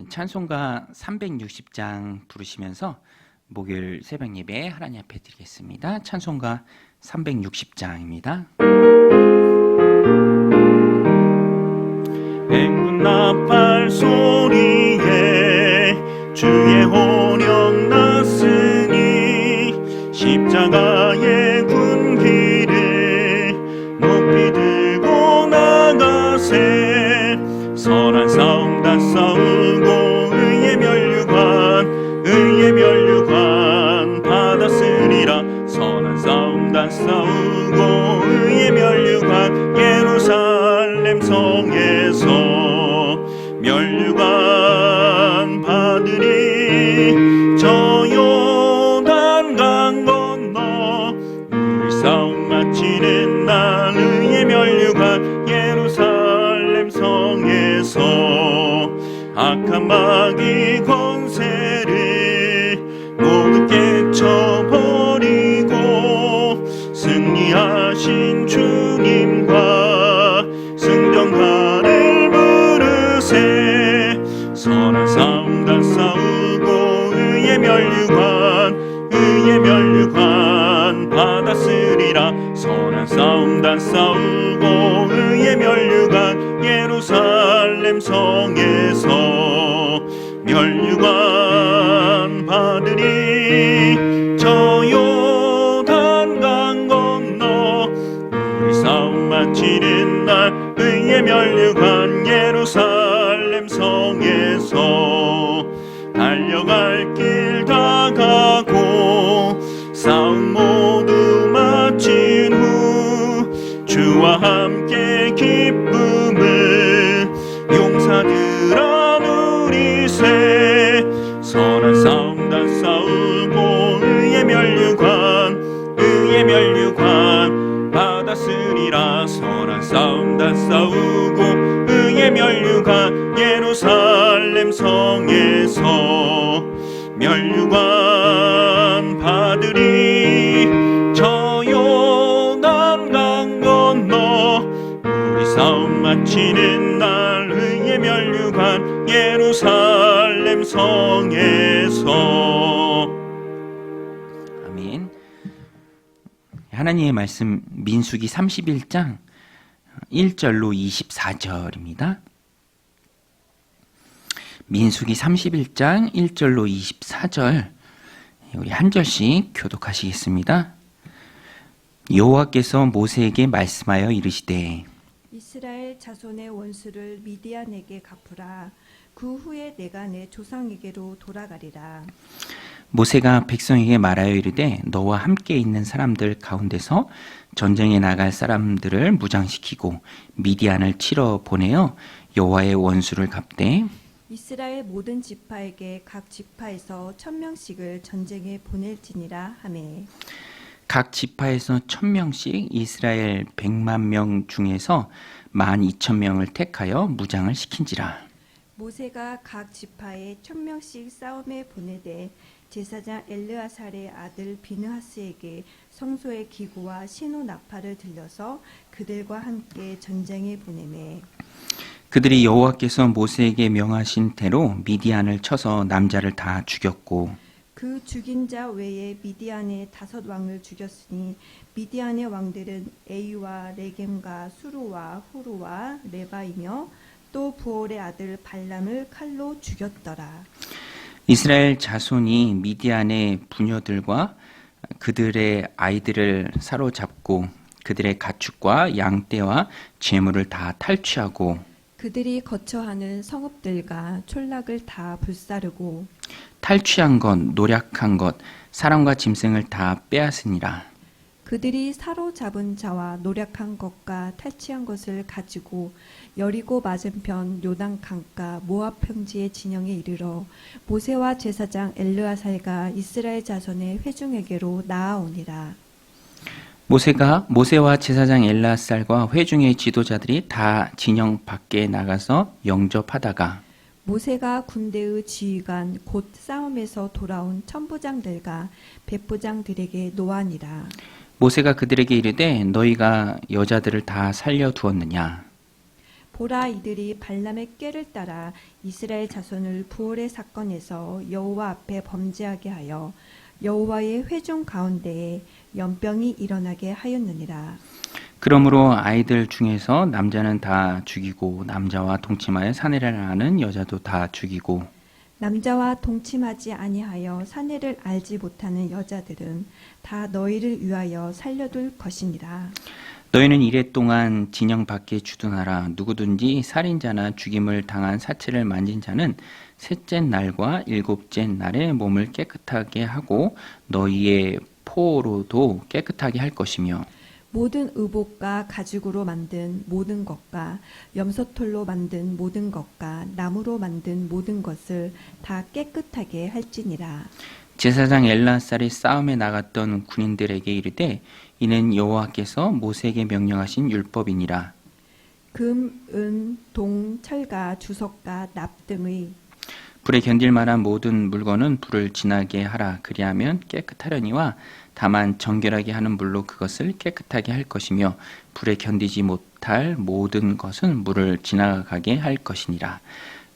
찬송가 360장 부르시면서 목요일 새벽 예배 하나님 앞에 드리겠습니다. 찬송가 360장입니다. 행군 나팔 소리에 주의 혼영 났으니 십자가의 군기를 높이 들고 나가세. 선한 싸움 다 싸우고 의의 면류관 받았으리라. 선한 싸움 다 싸우고 의의 면류관 예루살렘 성에서 면류관 받으리. 저 요단강 건너 우리 싸움 마치는 날 의의 면류관 예루살렘 성에서 악한 마귀 권세를 모두 깨쳐버리고 승리하신 주님과 승전가를 부르세. 선한 싸움 다 싸우고 의의 면류관 받았으리라. 선한 싸움 다 싸우고 의의 면류관 예루살렘 성에서 면류관 받으리. 저 요단강 건너 우리 싸움 마치는 날 의의 면류관 예루살렘 성에서 달려갈 길 다 가고 싸움 모두 마친 후 주와 함께 기쁨을 용사들아 누리세. 선한 싸움 다 싸우고 의의 면류관 받았으리라. 선한 싸움 다 싸우고 의의 면류관 예루살렘 성에서 면류관 받으리. 저 요단강 건너 우리 싸움 마치는 날 의의 면류관 예루살렘 성에서. 아멘. 하나님의 말씀 민수기 31장 1절로 24절입니다. 민수기 31장 1절로 24절 우리 한 절씩 교독하시겠습니다. 여호와께서 모세에게 말씀하여 이르시되 이스라엘 자손의 원수를 미디안에게 갚으라. 그 후에 내가 내 조상에게로 돌아가리라. 모세가 백성에게 말하여 이르되 너와 함께 있는 사람들 가운데서 전쟁에 나갈 사람들을 무장시키고 미디안을 치러 보내어 여호와의 원수를 갚되 이스라엘 모든 지파에게 각 지파에서 1000명씩을 전쟁에 보낼지니라 하매. 각 지파에서 1000명씩 이스라엘 100만 명 중에서 12,000명을 택하여 무장을 시킨지라. 모세가 각 지파에 1000명씩 싸움에 보내되 제사장 엘르아살의 아들 비느하스에게 성소의 기구와 신호 나팔을 들려서 그들과 함께 전쟁에 보내매. 그들이 여호와께서 모세에게 명하신 대로 미디안을 쳐서 남자를 다 죽였고 그 죽인 자 외에 미디안의 5 왕을 죽였으니 미디안의 왕들은 에이와 레겜과 수루와 후루와 레바이며 또 부올의 아들 발람을 칼로 죽였더라. 이스라엘 자손이 미디안의 부녀들과 그들의 아이들을 사로잡고 그들의 가축과 양떼와 재물을 다 탈취하고 그들이 거처하는 성읍들과 촌락을 다 불사르고 탈취한 것, 노략한 것, 사람과 짐승을 다 빼앗으니라. 그들이 사로잡은 자와 노략한 것과 탈취한 것을 가지고 여리고 맞은편 요단 강가 모압 평지의 진영에 이르러 모세와 제사장 엘르아살과 이스라엘 자손의 회중에게로 나아오니라. 모세와 제사장 엘르아살과 회중의 지도자들이 다 진영 밖에 나가서 영접하다가 모세가 군대의 지휘관 곧 싸움에서 돌아온 천부장들과 백부장들에게 노하니라. 모세가 그들에게 이르되 너희가 여자들을 다 살려두었느냐? 보라, 이들이 발람의 꾀를 따라 이스라엘 자손을 부올의 사건에서 여호와 앞에 범죄하게 하여 여호와의 회중 가운데에 연병이 일어나게 하였느니라. 그러므로 아이들 중에서 남자는 다 죽이고 남자와 동침하여 사내를 아는 여자도 다 죽이고 남자와 동침하지 아니하여 사내를 알지 못하는 여자들은 다 너희를 위하여 살려둘 것이니라. 너희는 이래 동안 진영 밖에 주둔하라. 누구든지 살인자나 죽임을 당한 사체를 만진 자는 셋째 날과 일곱째 날에 몸을 깨끗하게 하고 너희의 포로도 깨끗하게 할 것이며 모든 의복과 가죽으로 만든 모든 것과 염소털로 만든 모든 것과 나무로 만든 모든 것을 다 깨끗하게 할지니라. 제사장 엘라살이 싸움에 나갔던 군인들에게 이르되 이는 여호와께서 모세에게 명령하신 율법이니라. 금, 은, 동, 철과 주석과 납 등의 불에 견딜 만한 모든 물건은 불을 지나게 하라. 그리하면 깨끗하려니와 다만 정결하게 하는 물로 그것을 깨끗하게 할 것이며 불에 견디지 못할 모든 것은 물을 지나가게 할 것이니라.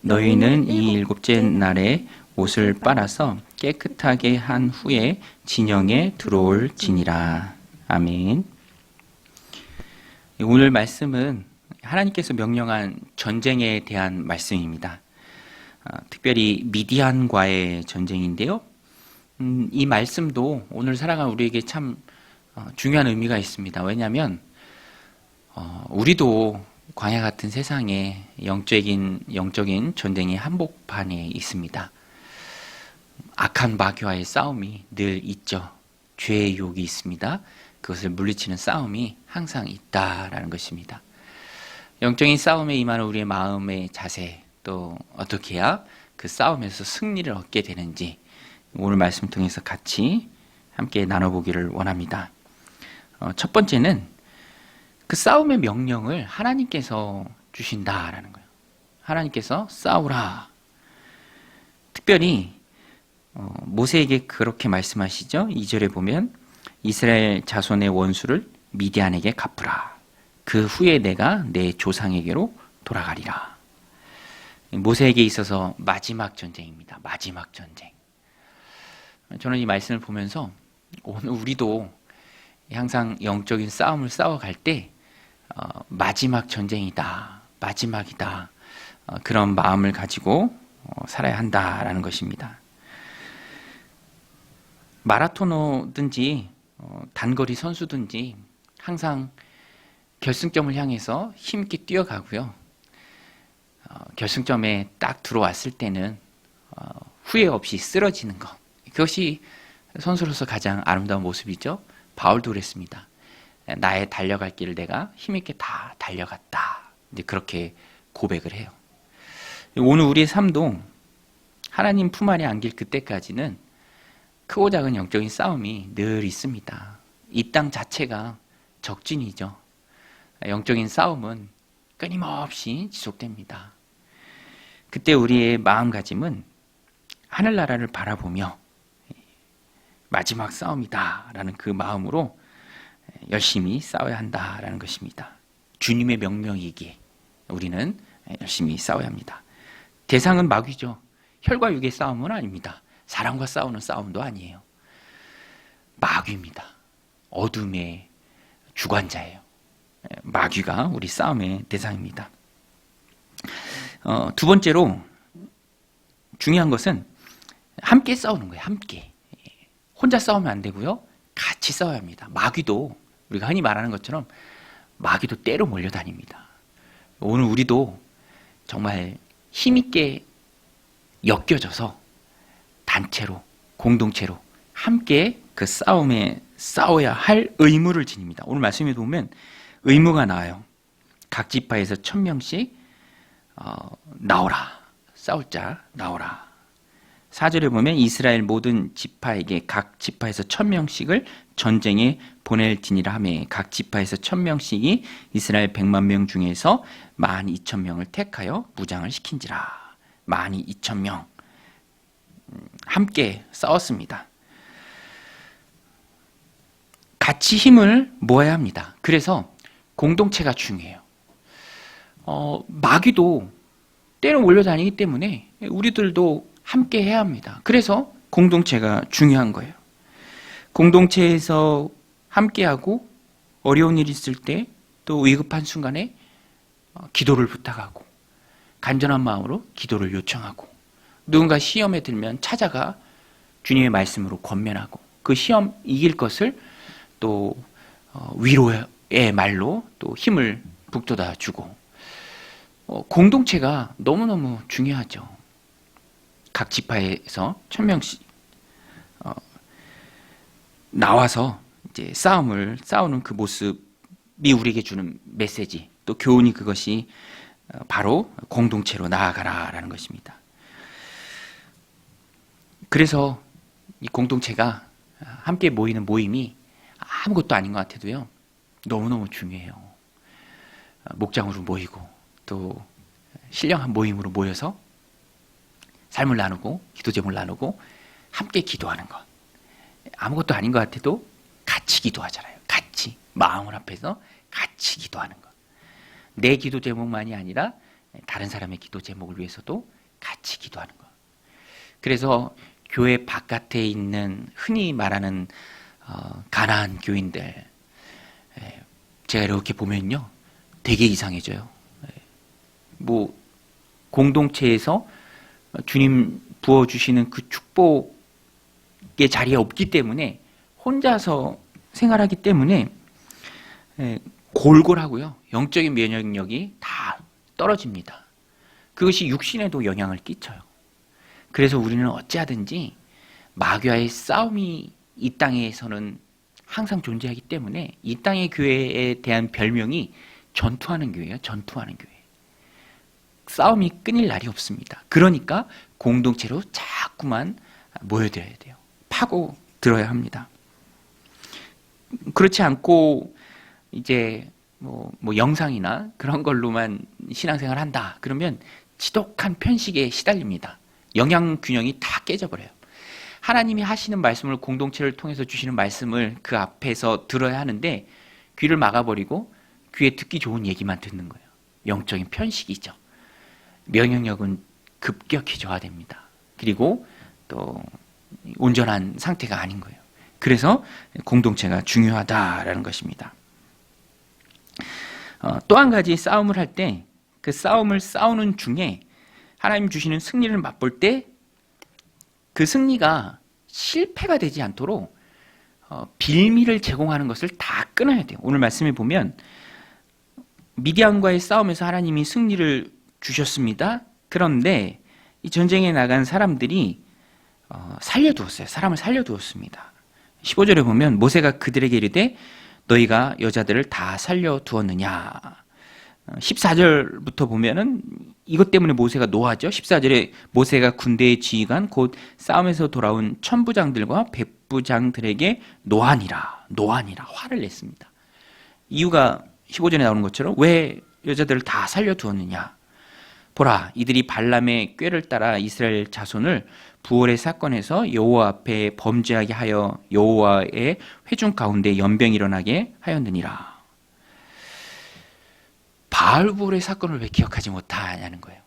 너희는 이 일곱째 날에 옷을 빨아서 깨끗하게 한 후에 진영에 들어올지니라. 아멘. 오늘 말씀은 하나님께서 명령한 전쟁에 대한 말씀입니다. 특별히 미디안과의 전쟁인데요. 이 말씀도 오늘 살아가는 우리에게 참 중요한 의미가 있습니다. 왜냐하면 우리도 광야 같은 세상에 영적인 전쟁의 한복판에 있습니다. 악한 마귀와의 싸움이 늘 있죠. 죄의 유혹이 있습니다. 그것을 물리치는 싸움이 항상 있다라는 것입니다. 영적인 싸움에 임하는 우리의 마음의 자세, 또 어떻게 해야 그 싸움에서 승리를 얻게 되는지 오늘 말씀 통해서 같이 함께 나눠보기를 원합니다. 첫 번째는 그 싸움의 명령을 하나님께서 주신다라는 거예요. 하나님께서 싸우라. 특별히 모세에게 그렇게 말씀하시죠. 2절에 보면 이스라엘 자손의 원수를 미디안에게 갚으라. 그 후에 내가 내 조상에게로 돌아가리라. 모세에게 있어서 마지막 전쟁입니다. 마지막 전쟁. 저는 이 말씀을 보면서 오늘 우리도 항상 영적인 싸움을 싸워갈 때 마지막 전쟁이다. 마지막이다. 그런 마음을 가지고 살아야 한다라는 것입니다. 마라토너든지 단거리 선수든지 항상 결승점을 향해서 힘있게 뛰어가고요. 결승점에 딱 들어왔을 때는 후회 없이 쓰러지는 것. 그것이 선수로서 가장 아름다운 모습이죠. 바울도 그랬습니다. 나의 달려갈 길을 내가 힘있게 다 달려갔다. 이제 그렇게 고백을 해요. 오늘 우리의 삶도 하나님 품 안에 안길 그때까지는 크고 작은 영적인 싸움이 늘 있습니다. 이 땅 자체가 적진이죠. 영적인 싸움은 끊임없이 지속됩니다. 그때 우리의 마음가짐은 하늘나라를 바라보며 마지막 싸움이다라는 그 마음으로 열심히 싸워야 한다라는 것입니다. 주님의 명령이기에 우리는 열심히 싸워야 합니다. 대상은 마귀죠. 혈과 육의 싸움은 아닙니다. 사람과 싸우는 싸움도 아니에요. 마귀입니다. 어둠의 주관자예요. 마귀가 우리 싸움의 대상입니다. 두 번째로 중요한 것은 함께 싸우는 거예요. 함께. 혼자 싸우면 안 되고요. 같이 싸워야 합니다. 마귀도 우리가 흔히 말하는 것처럼 마귀도 때로 몰려다닙니다. 오늘 우리도 정말 힘있게 엮여져서 단체로, 공동체로 함께 그 싸움에 싸워야 할 의무를 지닙니다. 오늘 말씀에 보면 의무가 나와요. 각 지파에서 1000명씩 나오라. 싸울 자 나오라. 4절에 보면 이스라엘 모든 지파에게 각 지파에서 1000명씩을 전쟁에 보낼지니라 하며 각 지파에서 1000명씩이 이스라엘 100만 명 중에서 12,000명을 택하여 무장을 시킨지라. 12,000명 함께 싸웠습니다. 같이 힘을 모아야 합니다. 그래서 공동체가 중요해요. 마귀도 때로 몰려다니기 때문에 우리들도 함께 해야 합니다. 그래서 공동체가 중요한 거예요. 공동체에서 함께하고 어려운 일이 있을 때 또 위급한 순간에 기도를 부탁하고 간절한 마음으로 기도를 요청하고 누군가 시험에 들면 찾아가 주님의 말씀으로 권면하고 그 시험 이길 것을 또 위로의 말로 또 힘을 북돋아 주고 공동체가 너무너무 중요하죠. 각 지파에서 1000명씩 나와서 이제 싸우는 그 모습이 우리에게 주는 메시지 또 교훈이 그것이 바로 공동체로 나아가라라는 것입니다. 그래서 이 공동체가 함께 모이는 모임이 아무것도 아닌 것 같아도요 너무너무 중요해요. 목장으로 모이고 또 신령한 모임으로 모여서 삶을 나누고 기도 제목을 나누고 함께 기도하는 것 아무것도 아닌 것 같아도 같이 기도하잖아요. 같이 마음을 합해서 같이 기도하는 것. 내 기도 제목만이 아니라 다른 사람의 기도 제목을 위해서도 같이 기도하는 것. 그래서 교회 바깥에 있는 흔히 말하는 가난한 교인들 제가 이렇게 보면요 되게 이상해져요. 뭐 공동체에서 주님 부어주시는 그 축복의 자리에 없기 때문에 혼자서 생활하기 때문에 골골하고요 영적인 면역력이 다 떨어집니다. 그것이 육신에도 영향을 끼쳐요. 그래서 우리는 어찌하든지 마귀와의 싸움이 이 땅에서는 항상 존재하기 때문에 이 땅의 교회에 대한 별명이 전투하는 교회예요. 전투하는 교회. 싸움이 끊일 날이 없습니다. 그러니까 공동체로 자꾸만 모여들어야 돼요. 파고 들어야 합니다. 그렇지 않고 이제 뭐 영상이나 그런 걸로만 신앙생활 한다. 그러면 지독한 편식에 시달립니다. 영양 균형이 다 깨져버려요. 하나님이 하시는 말씀을 공동체를 통해서 주시는 말씀을 그 앞에서 들어야 하는데 귀를 막아버리고 귀에 듣기 좋은 얘기만 듣는 거예요. 영적인 편식이죠. 면역력은 급격히 저하됩니다. 그리고 또 온전한 상태가 아닌 거예요. 그래서 공동체가 중요하다라는 것입니다. 또 한 가지 싸움을 할 때 그 싸움을 싸우는 중에 하나님 주시는 승리를 맛볼 때 그 승리가 실패가 되지 않도록 빌미를 제공하는 것을 다 끊어야 돼요. 오늘 말씀에 보면 미디안과의 싸움에서 하나님이 승리를 주셨습니다. 그런데 이 전쟁에 나간 사람들이 살려두었어요. 사람을 살려두었습니다. 15절에 보면 모세가 그들에게 이르되 너희가 여자들을 다 살려두었느냐. 14절부터 보면은 이것 때문에 모세가 노하죠. 14절에 모세가 군대의 지휘관 곧 싸움에서 돌아온 천부장들과 백부장들에게 노하니라 화를 냈습니다. 이유가 15절에 나오는 것처럼 왜 여자들을 다 살려두었느냐. 보라 이들이 발람의 꾀를 따라 이스라엘 자손을 부월의 사건에서 여호와 앞에 범죄하게 하여 여호와의 회중 가운데 연병이 일어나게 하였느니라. 바알부올의 사건을 왜 기억하지 못하냐는 거예요.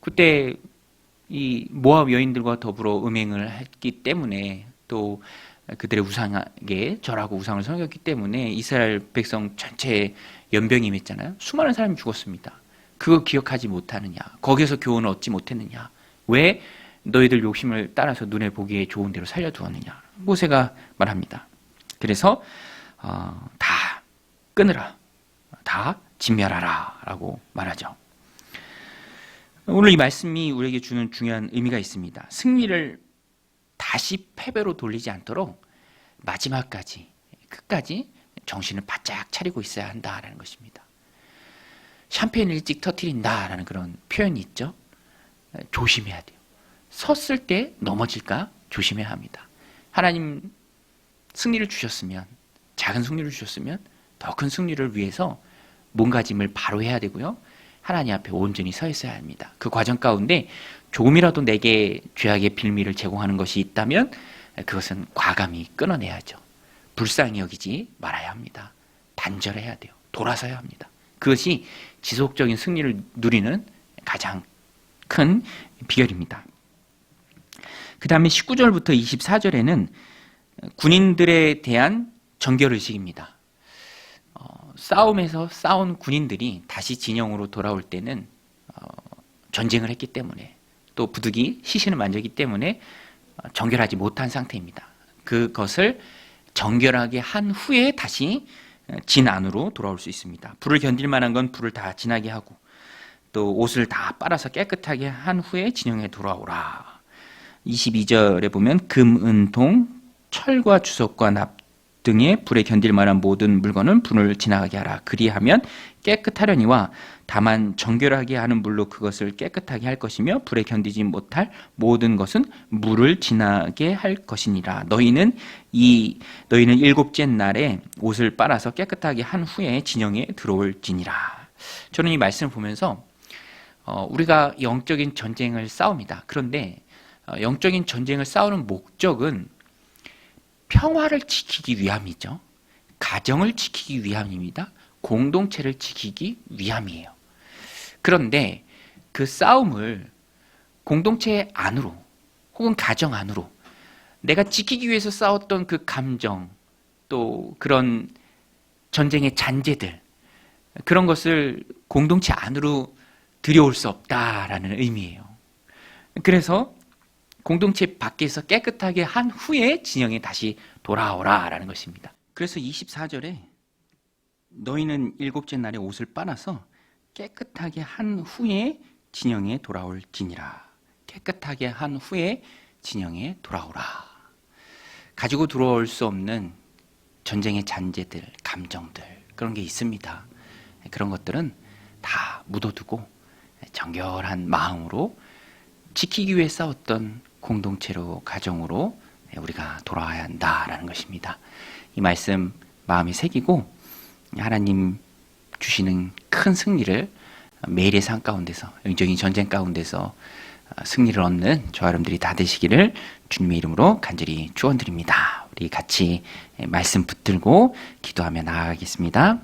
그때 이 모압 여인들과 더불어 음행을 했기 때문에 또 그들의 우상에게 절하고 우상을 섬겼기 때문에 이스라엘 백성 전체에 연병이 임했잖아요. 수많은 사람이 죽었습니다. 그거 기억하지 못하느냐? 거기에서 교훈을 얻지 못했느냐? 왜 너희들 욕심을 따라서 눈에 보기에 좋은 대로 살려두었느냐? 모세가 말합니다. 그래서 다 끊으라, 다 진멸하라 라고 말하죠. 오늘 이 말씀이 우리에게 주는 중요한 의미가 있습니다. 승리를 다시 패배로 돌리지 않도록 마지막까지 끝까지 정신을 바짝 차리고 있어야 한다라는 것입니다. 샴페인을 일찍 터뜨린다라는 그런 표현이 있죠. 조심해야 돼요. 섰을 때 넘어질까 조심해야 합니다. 하나님 승리를 주셨으면 작은 승리를 주셨으면 더 큰 승리를 위해서 몸가짐을 바로 해야 되고요. 하나님 앞에 온전히 서 있어야 합니다. 그 과정 가운데 조금이라도 내게 죄악의 빌미를 제공하는 것이 있다면 그것은 과감히 끊어내야죠. 불쌍히 여기지 말아야 합니다. 단절해야 돼요. 돌아서야 합니다. 그것이 지속적인 승리를 누리는 가장 큰 비결입니다. 그 다음에 19절부터 24절에는 군인들에 대한 정결의식입니다. 싸움에서 싸운 군인들이 다시 진영으로 돌아올 때는 전쟁을 했기 때문에 또 부득이 시신을 만졌기 때문에 정결하지 못한 상태입니다. 그것을 정결하게 한 후에 다시 진 안으로 돌아올 수 있습니다. 불을 견딜 만한 건 불을 다 진하게 하고 또 옷을 다 빨아서 깨끗하게 한 후에 진영에 돌아오라. 22절에 보면 금, 은, 동, 철과 주석과 납 등의 불에 견딜 만한 모든 물건은 불을 지나가게 하라. 그리하면 깨끗하려니와 다만 정결하게 하는 물로 그것을 깨끗하게 할 것이며 불에 견디지 못할 모든 것은 물을 지나게 할 것이니라. 너희는 일곱째 날에 옷을 빨아서 깨끗하게 한 후에 진영에 들어올지니라. 저는 이 말씀을 보면서 우리가 영적인 전쟁을 싸웁니다. 그런데 영적인 전쟁을 싸우는 목적은 평화를 지키기 위함이죠. 가정을 지키기 위함입니다. 공동체를 지키기 위함이에요. 그런데 그 싸움을 공동체 안으로 혹은 가정 안으로 내가 지키기 위해서 싸웠던 그 감정 또 그런 전쟁의 잔재들 그런 것을 공동체 안으로 들여올 수 없다라는 의미예요. 그래서 공동체 밖에서 깨끗하게 한 후에 진영에 다시 돌아오라라는 것입니다. 그래서 24절에 너희는 일곱째 날에 옷을 빨아서 깨끗하게 한 후에 진영에 돌아올지니라. 깨끗하게 한 후에 진영에 돌아오라. 가지고 들어올 수 없는 전쟁의 잔재들, 감정들 그런 게 있습니다. 그런 것들은 다 묻어두고 정결한 마음으로 지키기 위해 싸웠던 공동체로 가정으로 우리가 돌아와야 한다라는 것입니다. 이 말씀 마음에 새기고 하나님 주시는 큰 승리를 매일의 삶 가운데서 영적인 전쟁 가운데서 승리를 얻는 저와 여러분들이 다 되시기를 주님의 이름으로 간절히 축원드립니다. 우리 같이 말씀 붙들고 기도하며 나아가겠습니다.